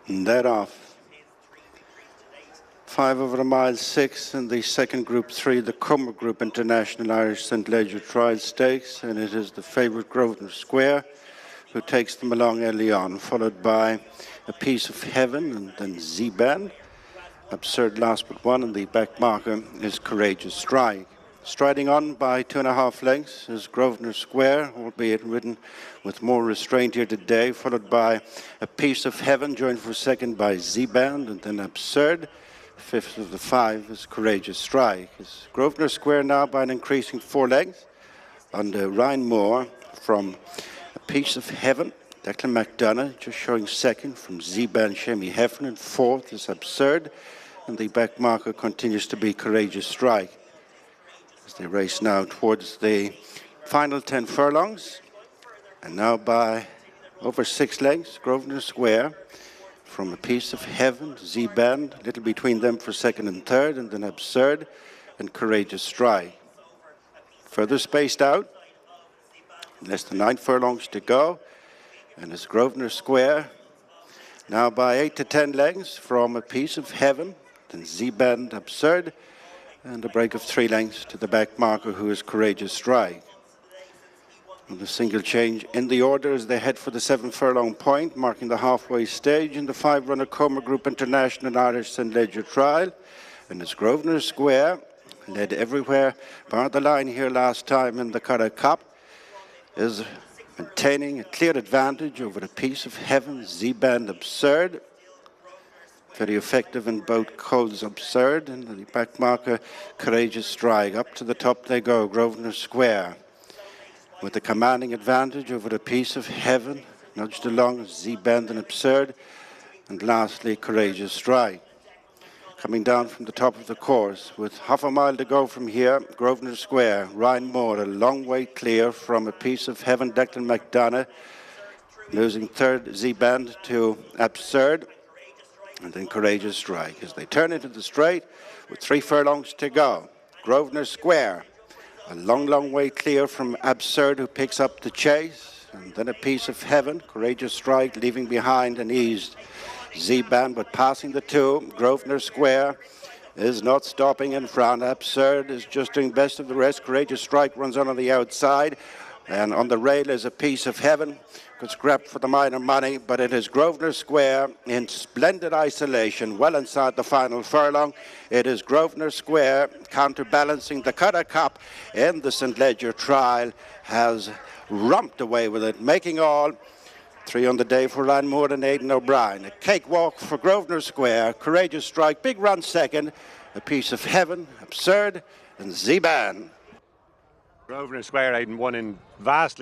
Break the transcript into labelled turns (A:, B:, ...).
A: And that off. 5 over a mile 6 in the second Group 3, the Comer Group International Irish St. Leger Trial Stakes, and it is the favourite Grosvenor Square who takes them along early on, followed by A Piece of Heaven and then Z-Band. Absurd last but one, and the back marker is Courageous Strike. Striding on by 2.5 lengths is Grosvenor Square, albeit ridden with more restraint here today, followed by A Piece of Heaven, joined for second by Z-Band, and then Absurd. Fifth of the 5 is Courageous Strike. Is Grosvenor Square now by an increasing 4 lengths under Ryan Moore from A Piece of Heaven. Declan McDonough just showing second from Z-Band, Shamie Heffernan. Fourth is Absurd, and the back marker continues to be Courageous Strike. As they race now towards the final 10 furlongs, and now by over 6 lengths, Grosvenor Square from A Piece of Heaven, Z-Band, a little between them for second and third, and then Absurd and Courageous Strike. Further spaced out, less than 9 furlongs to go, and it's Grosvenor Square now by 8 to 10 lengths from A Piece of Heaven, then Z-Band, Absurd, and a break of 3 lengths to the back marker, who is Courageous Strike. And the single change in the order as they head for the 7 furlong point, marking the halfway stage in the 5-runner Comer Group International Irish St. Leger Trial. And it's Grosvenor Square, led everywhere, bar the line here last time in the Curragh Cup, is maintaining a clear advantage over A Piece of Heaven, Z-Band, Absurd. Very effective in both codes, Absurd, and the back marker, Courageous Strike. Up to the top they go, Grosvenor Square, with a commanding advantage over A Piece of Heaven, nudged along Z-Band and Absurd, and lastly, Courageous Strike. Coming down from the top of the course, with half a mile to go from here, Grosvenor Square, Ryan Moore, a long way clear from A Piece of Heaven, Declan McDonough, losing third Z-Band to Absurd, and then Courageous Strike. As they turn into the straight with 3 furlongs to go, Grosvenor Square, a long, long way clear from Absurd, who picks up the chase, and then A Piece of Heaven, Courageous Strike, leaving behind an eased Z-Band, but passing the 2. Grosvenor Square is not stopping in front. Absurd is just doing best of the rest. Courageous Strike runs on the outside, and on the rail is A Piece of Heaven. Gets grabbed for the minor money, but it is Grosvenor Square in splendid isolation, well inside the final furlong. It is Grosvenor Square counterbalancing the Curragh Cup in the St. Leger Trial, has romped away with it, making all 3 on the day for Ryan Moore and Aidan O'Brien. A cakewalk for Grosvenor Square, Courageous Strike, big run second, A Piece of Heaven, Absurd, and Z-Band.
B: Grosvenor Square, Aidan, won in vastly